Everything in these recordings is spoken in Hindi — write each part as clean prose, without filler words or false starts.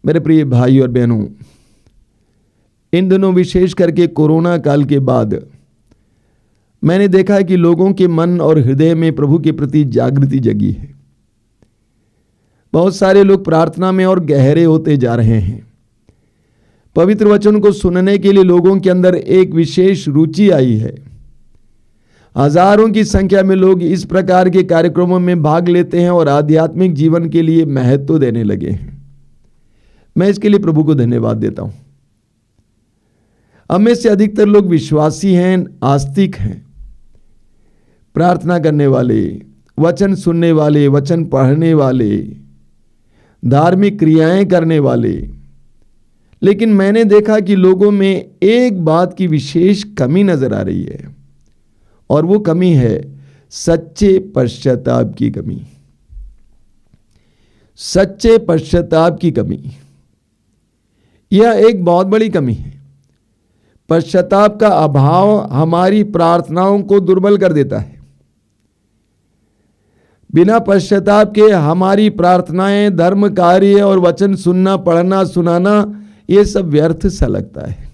मेरे प्रिय भाई और बहनों, इन दिनों विशेष करके कोरोना काल के बाद मैंने देखा है कि लोगों के मन और हृदय में प्रभु के प्रति जागृति जगी है। बहुत सारे लोग प्रार्थना में और गहरे होते जा रहे हैं। पवित्र वचन को सुनने के लिए लोगों के अंदर एक विशेष रुचि आई है। हजारों की संख्या में लोग इस प्रकार के कार्यक्रमों में भाग लेते हैं और आध्यात्मिक जीवन के लिए महत्व देने लगे हैं। मैं इसके लिए प्रभु को धन्यवाद देता हूं। हम में से अधिकतर लोग विश्वासी हैं, आस्तिक हैं, प्रार्थना करने वाले, वचन सुनने वाले, वचन पढ़ने वाले, धार्मिक क्रियाएं करने वाले। लेकिन मैंने देखा कि लोगों में एक बात की विशेष कमी नजर आ रही है, और वो कमी है सच्चे पश्चाताप की कमी। सच्चे पश्चाताप की कमी, यह एक बहुत बड़ी कमी है। पश्चाताप का अभाव हमारी प्रार्थनाओं को दुर्बल कर देता है। बिना पश्चाताप के हमारी प्रार्थनाएं, धर्म कार्य और वचन सुनना, पढ़ना, सुनाना, ये सब व्यर्थ सा लगता है।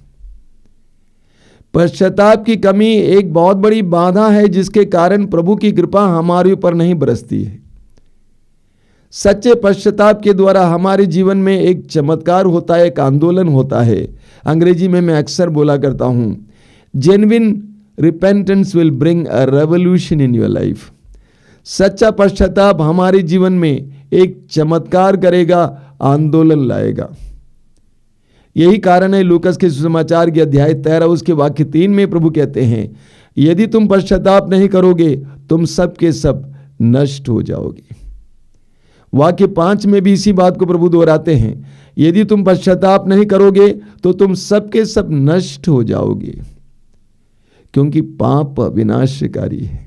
पश्चाताप की कमी एक बहुत बड़ी बाधा है, जिसके कारण प्रभु की कृपा हमारे ऊपर नहीं बरसती है। सच्चे पश्चाताप के द्वारा हमारे जीवन में एक चमत्कार होता है, एक आंदोलन होता है। अंग्रेजी में मैं अक्सर बोला करता हूं, genuine repentance will bring a revolution in your life. सच्चा पश्चाताप हमारे जीवन में एक चमत्कार करेगा, आंदोलन लाएगा। यही कारण है लूकस के सुसमाचार के अध्याय 13 उसके वाक्य 3 में प्रभु कहते हैं, यदि तुम पश्चाताप नहीं करोगे तुम सब के सब नष्ट हो जाओगे। वाक्य 5 में भी इसी बात को प्रभु दोहराते हैं, यदि तुम पश्चाताप नहीं करोगे तो तुम सब के सब नष्ट हो जाओगे, क्योंकि पाप विनाशकारी है।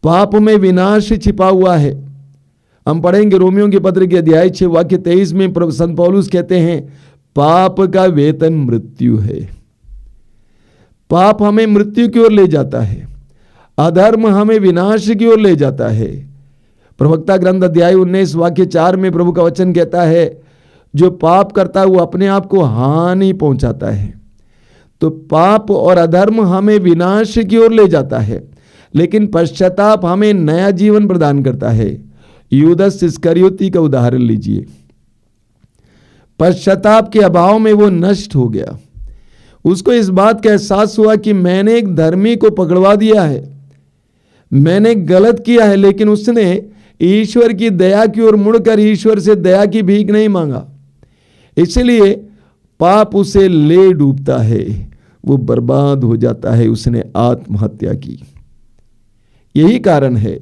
पाप में विनाश छिपा हुआ है। हम पढ़ेंगे रोमियों के पत्र के अध्याय 6 वाक्य 23 में संत पौलुस कहते हैं, पाप का वेतन मृत्यु है। पाप हमें मृत्यु की ओर ले जाता है, अधर्म हमें विनाश की ओर ले जाता है। प्रवक्ता ग्रंथ अध्याय 19 वाक्य 4 में प्रभु का वचन कहता है, जो पाप करता है वो अपने आप को हानि पहुंचाता है। तो पाप और अधर्म हमें विनाश की ओर ले जाता है, लेकिन पश्चाताप हमें नया जीवन प्रदान करता है। यूदस इस्करियोती का उदाहरण लीजिए। पश्चाताप के अभाव में वो नष्ट हो गया। उसको इस बात का एहसास हुआ कि मैंने एक धर्मी को पकड़वा दिया है, मैंने गलत किया है, लेकिन उसने ईश्वर की दया की ओर मुड़कर ईश्वर से दया की भीख नहीं मांगा। इसलिए पाप उसे ले डूबता है, वो बर्बाद हो जाता है। उसने आत्महत्या की। यही कारण है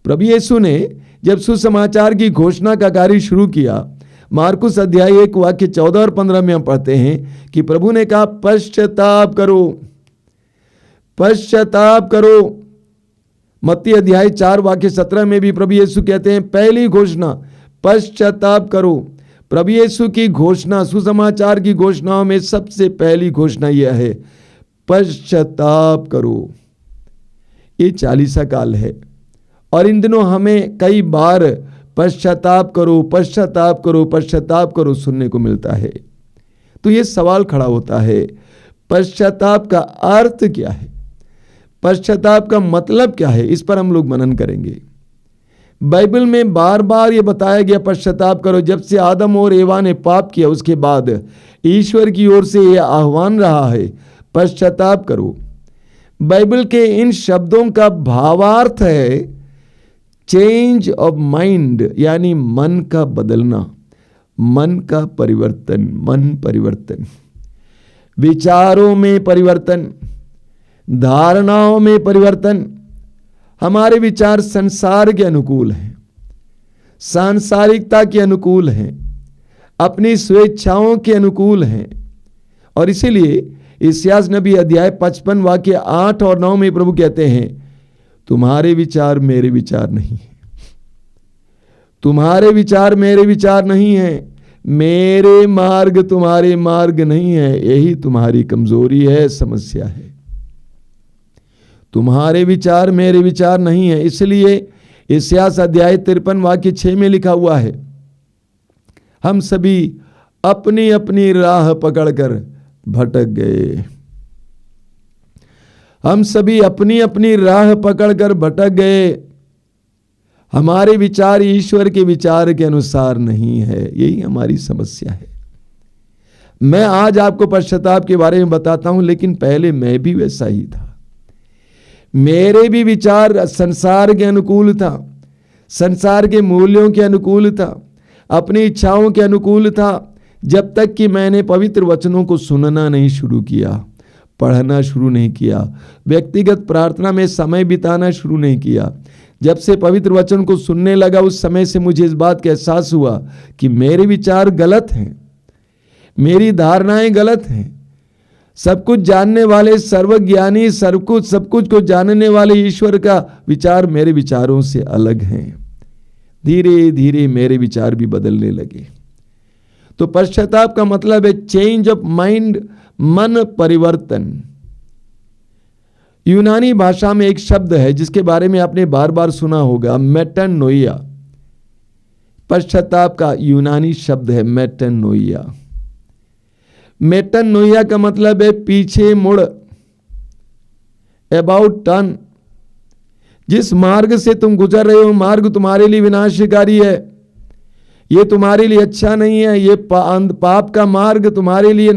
प्रभु यीशु ने जब सुसमाचार की घोषणा का कार्य शुरू किया, मार्कुस अध्याय 1 वाक्य 14 और 15 में हम पढ़ते हैं कि प्रभु ने कहा, पश्चाताप करो, पश्चाताप करो। मत्ती अध्याय 4 वाक्य 17 में भी प्रभु यीशु कहते हैं, पहली घोषणा पश्चाताप करो। प्रभु यीशु की घोषणा, सुसमाचार की घोषणाओं में सबसे पहली घोषणा यह है, पश्चाताप करो। ये 40 काल है, और इन दिनों हमें कई बार पश्चाताप करो, पश्चाताप करो, पश्चाताप करो सुनने को मिलता है। तो ये सवाल खड़ा होता है, पश्चाताप का अर्थ क्या है? पश्चाताप का मतलब क्या है? इस पर हम लोग मनन करेंगे। बाइबल में बार बार ये बताया गया, पश्चाताप करो। जब से आदम और एवा ने पाप किया, उसके बाद ईश्वर की ओर से यह आह्वान रहा है, पश्चाताप करो। बाइबल के इन शब्दों का भावार्थ है चेंज ऑफ माइंड, यानी मन का बदलना, मन का परिवर्तन, मन परिवर्तन, विचारों में परिवर्तन, धारणाओं में परिवर्तन। हमारे विचार संसार के अनुकूल हैं, सांसारिकता के अनुकूल हैं, अपनी स्वेच्छाओं के अनुकूल हैं। और इसीलिए इस्यास नबी अध्याय 55 वाक्य 8 और 9 में प्रभु कहते हैं, तुम्हारे विचार मेरे विचार नहीं है, तुम्हारे विचार मेरे विचार नहीं है, मेरे मार्ग तुम्हारे मार्ग नहीं है। यही तुम्हारी कमजोरी है, समस्या है। तुम्हारे विचार मेरे विचार नहीं है। इसलिए इस्यास अध्याय 53 वाक्य 6 में लिखा हुआ है, हम सभी अपनी अपनी राह पकड़कर भटक गए। हम सभी अपनी अपनी राह पकड़कर भटक गए। हमारे विचार ईश्वर के विचार के अनुसार नहीं है। यही हमारी समस्या है। मैं आज आपको पश्चाताप के बारे में बताता हूं, लेकिन पहले मैं भी वैसा ही था। मेरे भी विचार संसार के अनुकूल था, संसार के मूल्यों के अनुकूल था, अपनी इच्छाओं के अनुकूल था, जब तक कि मैंने पवित्र वचनों को सुनना नहीं शुरू किया, पढ़ना शुरू नहीं किया, व्यक्तिगत प्रार्थना में समय बिताना शुरू नहीं किया। जब से पवित्र वचन को सुनने लगा, उस समय से मुझे इस बात का एहसास हुआ कि मेरे विचार गलत हैं, मेरी धारणाएं गलत हैं। सब कुछ जानने वाले, सर्वज्ञानी, सब कुछ को जानने वाले ईश्वर का विचार मेरे विचारों से अलग हैं। धीरे धीरे मेरे विचार भी बदलने लगे। तो पश्चाताप का मतलब है चेंज ऑफ माइंड, मन परिवर्तन। यूनानी भाषा में एक शब्द है जिसके बारे में आपने बार बार सुना होगा, मेटानोइया। पश्चाताप का यूनानी शब्द है मेटानोइया। मेटानोइया का मतलब है पीछे मुड़, अबाउट टर्न। जिस मार्ग से तुम गुजर रहे हो, मार्ग तुम्हारे लिए विनाशकारी है, ये तुम्हारे लिए अच्छा नहीं है, ये पाप का मार्ग तुम्हारे लिए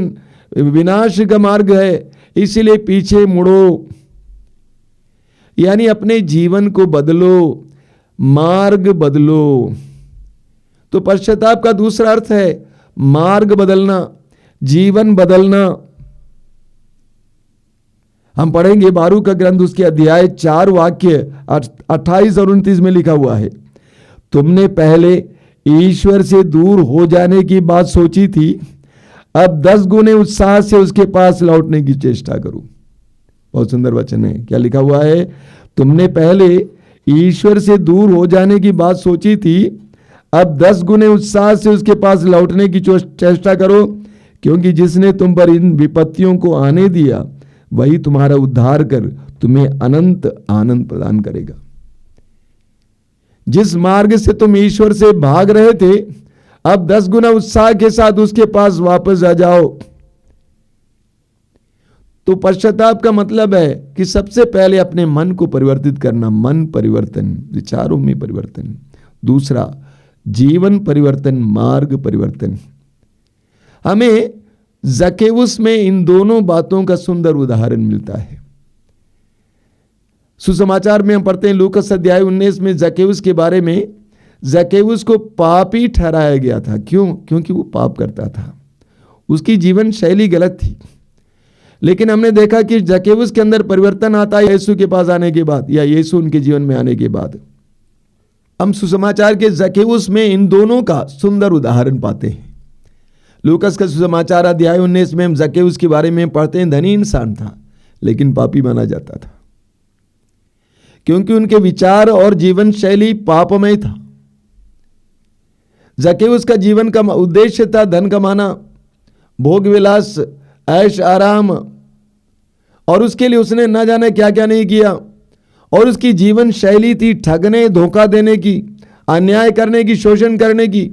विनाश का मार्ग है, इसीलिए पीछे मुड़ो। यानी अपने जीवन को बदलो, मार्ग बदलो। तो पश्चाताप का दूसरा अर्थ है मार्ग बदलना, जीवन बदलना। हम पढ़ेंगे बारूक का ग्रंथ, उसके अध्याय 4 वाक्य 28 और 29 में लिखा हुआ है, तुमने पहले ईश्वर से दूर हो जाने की बात सोची थी, अब 10 गुने उत्साह से उसके पास लौटने की चेष्टा करो। बहुत सुंदर वचन है। क्या लिखा हुआ है? तुमने पहले ईश्वर से दूर हो जाने की बात सोची थी, अब 10 गुने उत्साह से उसके पास लौटने की चेष्टा करो, क्योंकि जिसने तुम पर इन विपत्तियों को आने दिया वही तुम्हारा उद्धार कर तुम्हें अनंत आनंद प्रदान करेगा। जिस मार्ग से तुम ईश्वर से भाग रहे थे, अब 10 गुना उत्साह के साथ उसके पास वापस आ जाओ। तो पश्चाताप का मतलब है कि सबसे पहले अपने मन को परिवर्तित करना, मन परिवर्तन, विचारों में परिवर्तन। दूसरा, जीवन परिवर्तन, मार्ग परिवर्तन। हमें जकेउस में इन दोनों बातों का सुंदर उदाहरण मिलता है। सुसमाचार में हम पढ़ते हैं लूकास अध्याय 19 में जकेउस के बारे में। जकेउस को पापी ठहराया गया था। क्यों? क्योंकि वो पाप करता था, उसकी जीवन शैली गलत थी। लेकिन हमने देखा कि जकेउस के अंदर परिवर्तन आता है यीशु के पास आने के बाद, या यीशु उनके जीवन में आने के बाद। हम सुसमाचार के जकेउस में इन दोनों का सुंदर उदाहरण पाते हैं। लूकास का सुसमाचार अध्याय 19 में हम जकेउस के बारे में पढ़ते हैं, धनी इंसान था लेकिन पापी माना जाता था, क्योंकि उनके विचार और जीवन शैली पापमय था। जकेउस का जीवन का उद्देश्य था धन कमाना, भोग विलास, ऐश आराम, और उसके लिए उसने न जाने क्या क्या नहीं किया। और उसकी जीवन शैली थी ठगने, धोखा देने की, अन्याय करने की, शोषण करने की।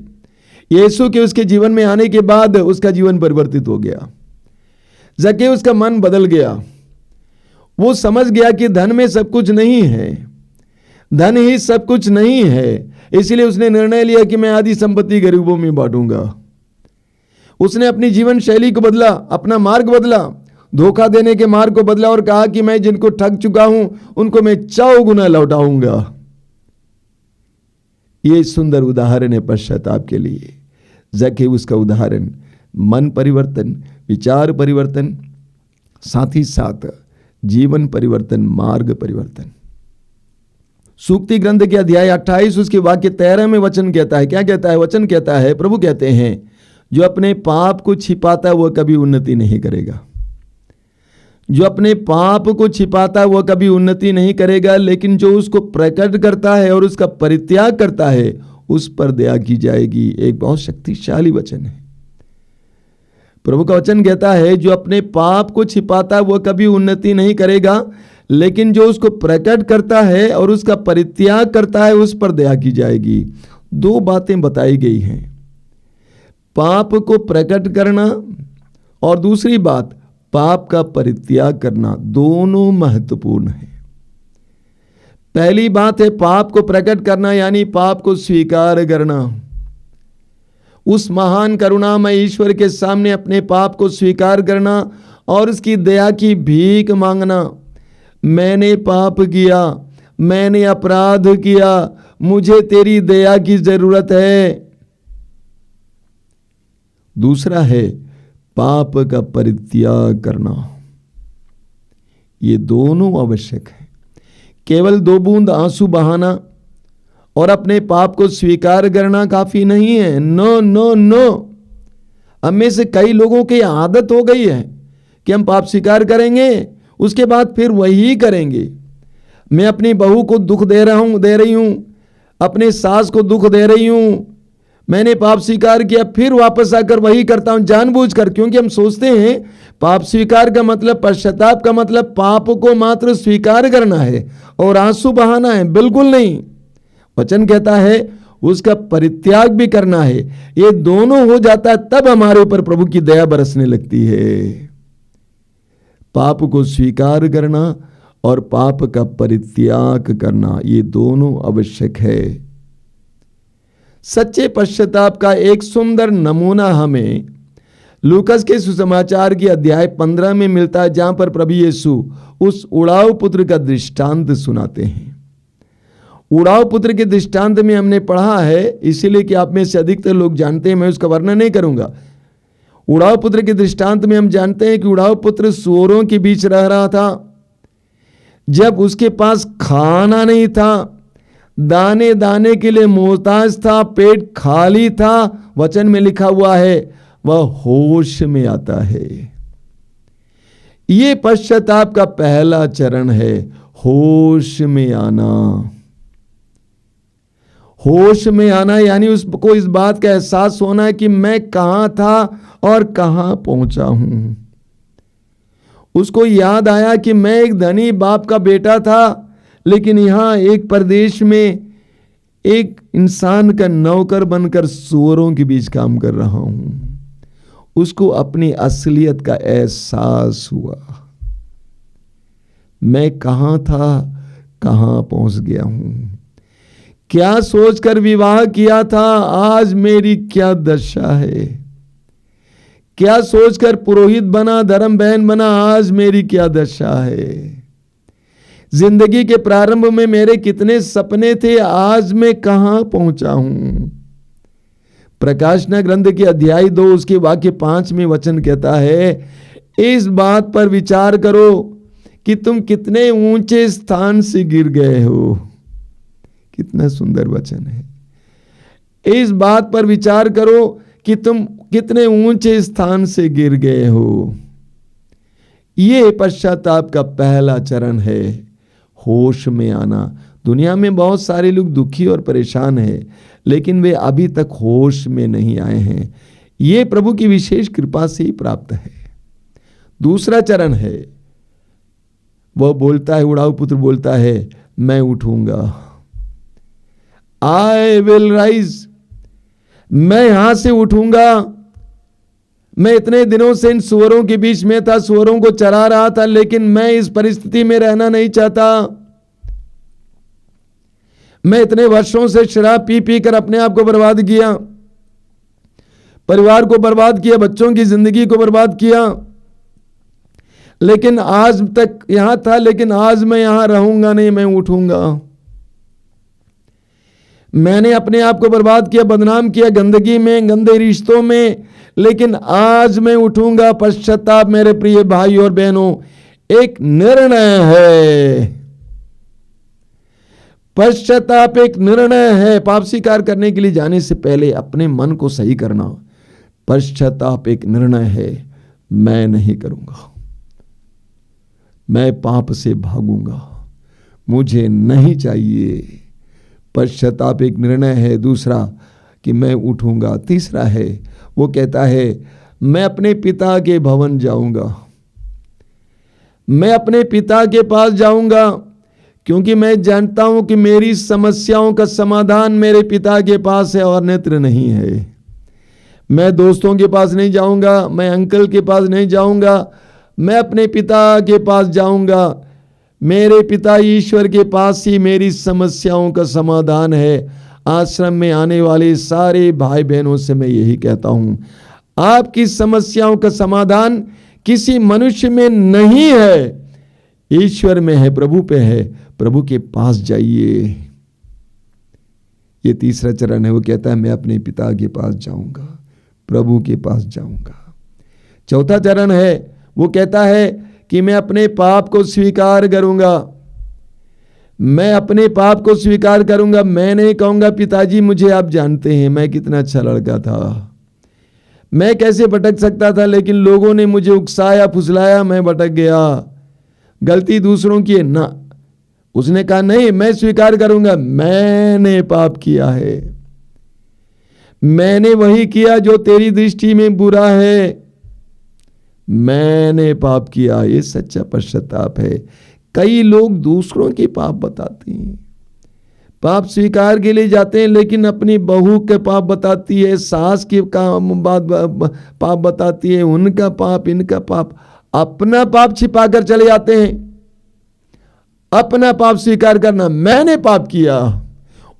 यीशु के उसके जीवन में आने के बाद उसका जीवन परिवर्तित हो गया। जकेउस का मन बदल गया। वो समझ गया कि धन में सब कुछ नहीं है, धन ही सब कुछ नहीं है। इसलिए उसने निर्णय लिया कि मैं आधी संपत्ति गरीबों में बांटूंगा। उसने अपनी जीवन शैली को बदला, अपना मार्ग बदला, धोखा देने के मार्ग को बदला और कहा कि मैं जिनको ठग चुका हूं उनको मैं 4 गुना लौटाऊंगा। यह सुंदर उदाहरण है पश्चाताप के लिए। जकेउस का उदाहरण, मन परिवर्तन, विचार परिवर्तन, साथ ही साथ जीवन परिवर्तन, मार्ग परिवर्तन। सूक्ति ग्रंथ के अध्याय 28 उसके वाक्य 13 में वचन कहता है, क्या कहता है? वचन कहता है, प्रभु कहते हैं, जो अपने पाप को छिपाता है वह कभी उन्नति नहीं करेगा। जो अपने पाप को छिपाता है वह कभी उन्नति नहीं करेगा, लेकिन जो उसको प्रकट करता है और उसका परित्याग करता है उस पर दया की जाएगी। एक बहुत शक्तिशाली वचन है। प्रभु का वचन कहता है, जो अपने पाप को छिपाता है वह कभी उन्नति नहीं करेगा, लेकिन जो उसको प्रकट करता है और उसका परित्याग करता है उस पर दया की जाएगी। 2 बातें बताई गई हैं। पाप को प्रकट करना और दूसरी बात पाप का परित्याग करना, दोनों महत्वपूर्ण है। पहली बात है पाप को प्रकट करना, यानी पाप को स्वीकार करना। उस महान करुणामय ईश्वर के सामने अपने पाप को स्वीकार करना और उसकी दया की भीख मांगना। मैंने पाप किया, मैंने अपराध किया, मुझे तेरी दया की जरूरत है। दूसरा है पाप का परित्याग करना। ये दोनों आवश्यक है। केवल 2 बूंद आंसू बहाना और अपने पाप को स्वीकार करना काफी नहीं है। No no no. हम में से कई लोगों की आदत हो गई है कि हम पाप स्वीकार करेंगे, उसके बाद फिर वही करेंगे। मैं अपनी बहू को दुख दे रही हूं, अपने सास को दुख दे रही हूं, मैंने पाप स्वीकार किया, फिर वापस आकर वही करता हूं जानबूझकर, क्योंकि हम सोचते हैं पाप स्वीकार का मतलब, पश्चाताप का मतलब पाप को मात्र स्वीकार करना है और आंसू बहाना है। बिल्कुल नहीं। वचन कहता है उसका परित्याग भी करना है। ये दोनों हो जाता है तब हमारे ऊपर प्रभु की दया बरसने लगती है। पाप को स्वीकार करना और पाप का परित्याग करना, ये दोनों आवश्यक है। सच्चे पश्चाताप का एक सुंदर नमूना हमें लूकस के सुसमाचार की अध्याय 15 में मिलता है, जहां पर प्रभु यीशु उस उड़ाऊ पुत्र का दृष्टांत सुनाते हैं। उड़ाऊ पुत्र के दृष्टांत में हमने पढ़ा है, इसीलिए कि आप में से अधिकतर लोग जानते हैं, मैं उसका वर्णन नहीं करूंगा। उड़ाऊ पुत्र के दृष्टांत में हम जानते हैं कि उड़ाऊ पुत्र सूअरों के बीच रह रहा था। जब उसके पास खाना नहीं था, दाने दाने के लिए मोहताज था, पेट खाली था, वचन में लिखा हुआ है वह होश में आता है। यह पश्चाताप का पहला चरण है, होश में आना। होश में आना यानी उसको इस बात का एहसास होना है कि मैं कहां था और कहां पहुंचा हूं। उसको याद आया कि मैं एक धनी बाप का बेटा था, लेकिन यहां एक प्रदेश में एक इंसान का नौकर बनकर सूअरों के बीच काम कर रहा हूं। उसको अपनी असलियत का एहसास हुआ। मैं कहां था, कहां पहुंच गया हूं। क्या सोचकर विवाह किया था, आज मेरी क्या दशा है। क्या सोचकर पुरोहित बना, धर्म बहन बना, आज मेरी क्या दशा है। जिंदगी के प्रारंभ में मेरे कितने सपने थे, आज मैं कहां पहुंचा हूं। प्रकाशना ग्रंथ के अध्याय 2 उसके वाक्य 5 में वचन कहता है, इस बात पर विचार करो कि तुम कितने ऊंचे स्थान से गिर गए हो। कितना सुंदर वचन है। इस बात पर विचार करो कि तुम कितने ऊंचे स्थान से गिर गए हो। यह पश्चाताप का पहला चरण है, होश में आना। दुनिया में बहुत सारे लोग दुखी और परेशान हैं, लेकिन वे अभी तक होश में नहीं आए हैं। यह प्रभु की विशेष कृपा से ही प्राप्त है। दूसरा चरण है, वह बोलता है, उड़ाऊ पुत्र बोलता है, मैं उठूंगा, आई विल राइज। मैं यहां से उठूंगा। मैं इतने दिनों से इन सूअरों के बीच में था, सूअरों को चरा रहा था, लेकिन मैं इस परिस्थिति में रहना नहीं चाहता। मैं इतने वर्षों से शराब पी पी कर अपने आप को बर्बाद किया, परिवार को बर्बाद किया, बच्चों की जिंदगी को बर्बाद किया, लेकिन आज तक यहां था, लेकिन आज मैं यहां रहूंगा नहीं, मैं उठूंगा। मैंने अपने आप को बर्बाद किया, बदनाम किया, गंदगी में, गंदे रिश्तों में, लेकिन आज मैं उठूंगा। पश्चाताप मेरे प्रिय भाई और बहनों एक निर्णय है। पश्चाताप एक निर्णय है। पाप स्वीकार करने के लिए जाने से पहले अपने मन को सही करना। पश्चाताप एक निर्णय है, मैं नहीं करूंगा, मैं पाप से भागूंगा, मुझे नहीं चाहिए। पश्चाताप एक निर्णय है। दूसरा कि मैं उठूंगा। तीसरा है, वो कहता है मैं अपने पिता के भवन जाऊंगा, मैं अपने पिता के पास जाऊंगा, क्योंकि मैं जानता हूं कि मेरी समस्याओं का समाधान मेरे पिता के पास है और अन्यत्र नहीं है। मैं दोस्तों के पास नहीं जाऊंगा, मैं अंकल के पास नहीं जाऊंगा, मैं अपने पिता के पास जाऊंगा। मेरे पिता ईश्वर के पास ही मेरी समस्याओं का समाधान है। आश्रम में आने वाले सारे भाई बहनों से मैं यही कहता हूं, आपकी समस्याओं का समाधान किसी मनुष्य में नहीं है, ईश्वर में है, प्रभु पे है। प्रभु के पास जाइए। ये तीसरा चरण है। वो कहता है मैं अपने पिता के पास जाऊंगा, प्रभु के पास जाऊंगा। चौथा चरण है, वो कहता है कि मैं अपने पाप को स्वीकार करूंगा। मैं अपने पाप को स्वीकार करूंगा। मैं नहीं कहूंगा पिताजी मुझे आप जानते हैं मैं कितना अच्छा लड़का था, मैं कैसे भटक सकता था, लेकिन लोगों ने मुझे उकसाया फुसलाया, मैं भटक गया। गलती दूसरों की है ना। उसने कहा नहीं, मैं स्वीकार करूंगा, मैंने पाप किया है, मैंने वही किया जो तेरी दृष्टि में बुरा है, मैंने पाप किया। ये सच्चा पश्चाताप है। कई लोग दूसरों के पाप बताते हैं, पाप स्वीकार के लिए जाते हैं, लेकिन अपनी बहू के पाप बताती है, सास के पाप बताती है, उनका पाप, इनका पाप, अपना पाप छिपा कर चले जाते हैं। अपना पाप स्वीकार करना, मैंने पाप किया,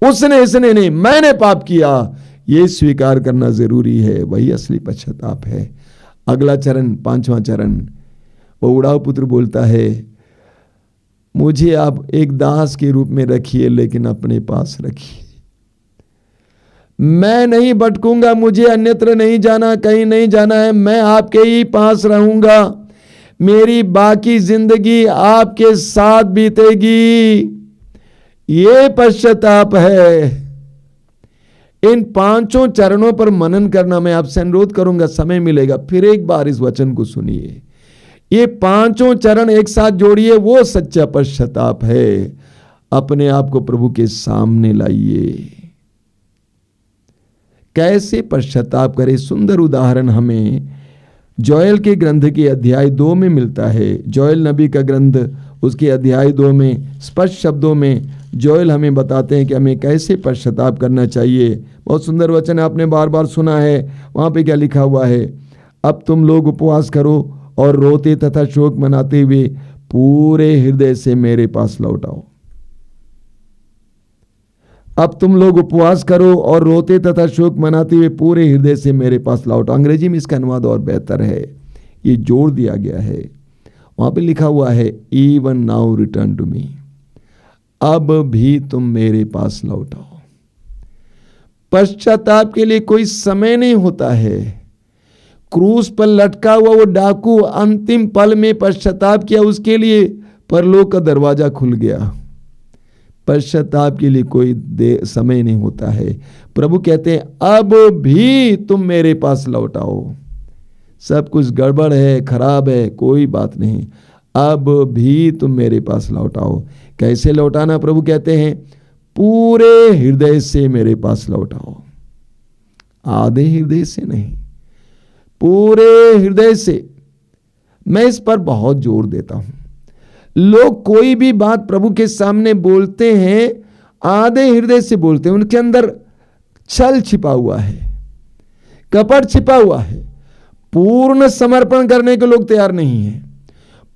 उसने इसने नहीं, मैंने पाप किया, ये स्वीकार करना जरूरी है। वही असली पश्चाताप है। अगला चरण, पांचवा चरण, वो उड़ाऊ पुत्र बोलता है मुझे आप एक दास के रूप में रखिए, लेकिन अपने पास रखिए। मैं नहीं भटकूंगा, मुझे अन्यत्र नहीं जाना, कहीं नहीं जाना है, मैं आपके ही पास रहूंगा, मेरी बाकी जिंदगी आपके साथ बीतेगी। ये पश्चाताप है। इन पांचों चरणों पर मनन करना मैं आपसे अनुरोध करूंगा, समय मिलेगा फिर एक बार इस वचन को सुनिए। ये पांचों चरण एक साथ जोड़िए, वो सच्चा पश्चाताप है। अपने आप को प्रभु के सामने लाइए। कैसे पश्चाताप करें, सुंदर उदाहरण हमें जोएल के ग्रंथ के अध्याय 2 में मिलता है। जोएल नबी का ग्रंथ, उसके अध्याय 2 में स्पष्ट शब्दों में जोएल हमें बताते हैं कि हमें कैसे पश्चाताप करना चाहिए। बहुत सुंदर वचन है, आपने बार बार सुना है। वहां पे क्या लिखा हुआ है, अब तुम लोग उपवास करो और रोते तथा शोक मनाते हुए पूरे हृदय से मेरे पास लौट आओ। अब तुम लोग उपवास करो और रोते तथा शोक मनाते हुए पूरे हृदय से मेरे पास लौट आओ। अंग्रेजी में इसका अनुवाद और बेहतर है, ये जोड़ दिया गया है। वहां पे लिखा हुआ है even now return to me, अब भी तुम मेरे पास लौट आओ। पश्चाताप के लिए कोई समय नहीं होता है। क्रूस पर लटका हुआ वो डाकू अंतिम पल में पश्चाताप किया, उसके लिए परलोक का दरवाजा खुल गया। पश्चाताप के लिए कोई समय नहीं होता है। प्रभु कहते हैं अब भी तुम मेरे पास लौट आओ। सब कुछ गड़बड़ है, खराब है, कोई बात नहीं, अब भी तुम मेरे पास लौट आओ। कैसे लौटाना, प्रभु कहते हैं पूरे हृदय से मेरे पास लौट आओ। आधे हृदय से नहीं, पूरे हृदय से। मैं इस पर बहुत जोर देता हूं। लोग कोई भी बात प्रभु के सामने बोलते हैं, आधे हृदय से बोलते हैं, उनके अंदर छल छिपा हुआ है, कपट छिपा हुआ है। पूर्ण समर्पण करने के लोग तैयार नहीं हैं,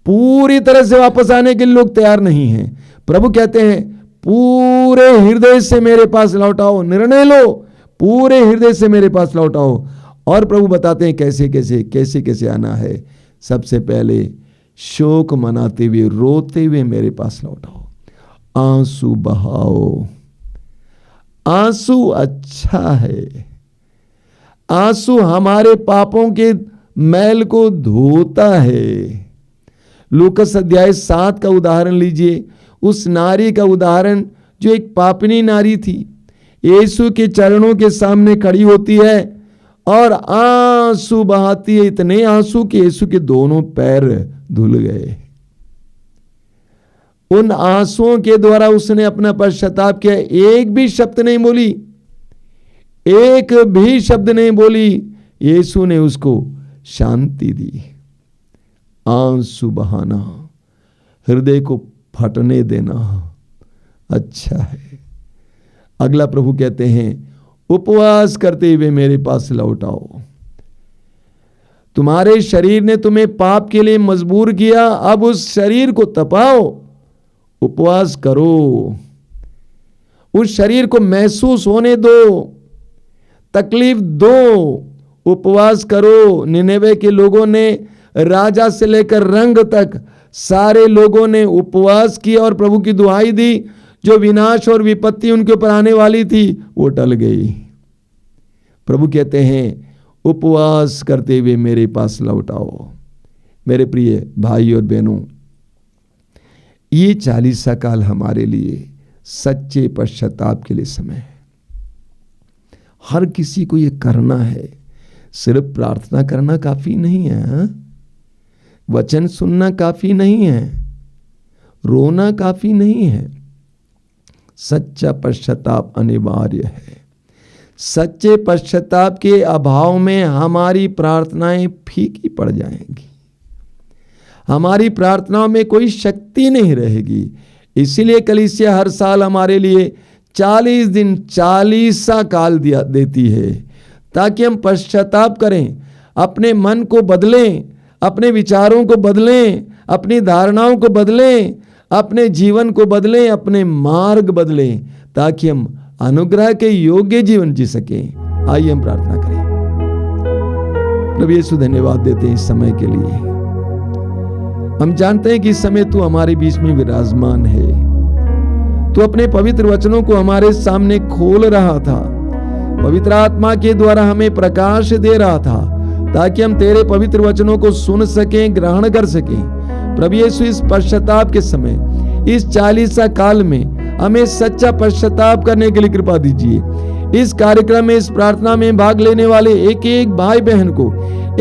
पूरी तरह से वापस आने के लिए लोग तैयार नहीं हैं। प्रभु कहते हैं पूरे हृदय से मेरे पास लौट आओ, निर्णय लो, पूरे हृदय से मेरे पास लौट आओ। और प्रभु बताते हैं कैसे कैसे कैसे कैसे आना है। सबसे पहले शोक मनाते हुए, रोते हुए मेरे पास लौट आओ, आंसू बहाओ। आंसू अच्छा है। आंसू हमारे पापों के मैल को धोता है। लूकस अध्याय 7 का उदाहरण लीजिए, उस नारी का उदाहरण जो एक पापनी नारी थी, यीशु के चरणों के सामने खड़ी होती है और आंसू बहाती है, इतने आंसू कि यीशु के दोनों पैर धुल गए। उन आंसुओं के द्वारा उसने अपना पश्चाताप किया। एक भी शब्द नहीं बोली, एक भी शब्द नहीं बोली। यीशु ने उसको शांति दी। आंसू बहाना, हृदय को फटने देना अच्छा है। अगला प्रभु कहते हैं उपवास करते हुए मेरे पास लौट आओ। तुम्हारे शरीर ने तुम्हें पाप के लिए मजबूर किया, अब उस शरीर को तपाओ, उपवास करो, उस शरीर को महसूस होने दो, तकलीफ दो, उपवास करो। निनेवे के लोगों ने, राजा से लेकर रंग तक सारे लोगों ने उपवास किया और प्रभु की दुहाई दी। जो विनाश और विपत्ति उनके ऊपर आने वाली थी वो टल गई। प्रभु कहते हैं उपवास करते हुए मेरे पास लौट आओ। मेरे प्रिय भाई और बहनों, ये 40 काल हमारे लिए सच्चे पश्चाताप के लिए समय है। हर किसी को ये करना है। सिर्फ प्रार्थना करना काफी नहीं है, वचन सुनना काफी नहीं है, रोना काफी नहीं है। सच्चा पश्चाताप अनिवार्य है। सच्चे पश्चाताप के अभाव में हमारी प्रार्थनाएं फीकी पड़ जाएंगी, हमारी प्रार्थनाओं में कोई शक्ति नहीं रहेगी। इसीलिए कलीसिया हर साल हमारे लिए 40 दिन 40 काल देती है, ताकि हम पश्चाताप करें, अपने मन को बदलें, अपने विचारों को बदलें, अपनी धारणाओं को बदलें, अपने जीवन को बदलें, अपने मार्ग बदलें, ताकि हम अनुग्रह के योग्य जीवन जी सकें। आइए हम प्रार्थना करें। प्रभु यीशु, धन्यवाद देते हैं इस समय के लिए। हम जानते हैं कि इस समय तू हमारे बीच में विराजमान है। तू अपने पवित्र वचनों को हमारे सामने खोल रहा था, पवित्र आत्मा के द्वारा हमें प्रकाश दे रहा था, ताकि हम तेरे पवित्र वचनों को सुन सकें, ग्रहण कर सकें। प्रभु यीशु, इस पश्चाताप के समय, इस 40 काल में हमें सच्चा पश्चाताप करने के लिए कृपा दीजिए। इस कार्यक्रम में, इस प्रार्थना में भाग लेने वाले एक एक भाई बहन को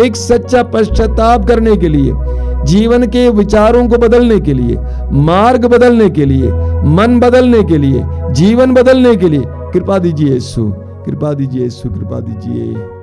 एक सच्चा पश्चाताप करने के लिए, जीवन के विचारों को बदलने के लिए, मार्ग बदलने के लिए, मन बदलने के लिए, जीवन बदलने के लिए कृपा दीजिए यीशु, कृपा दीजिए यीशु, कृपा दीजिए।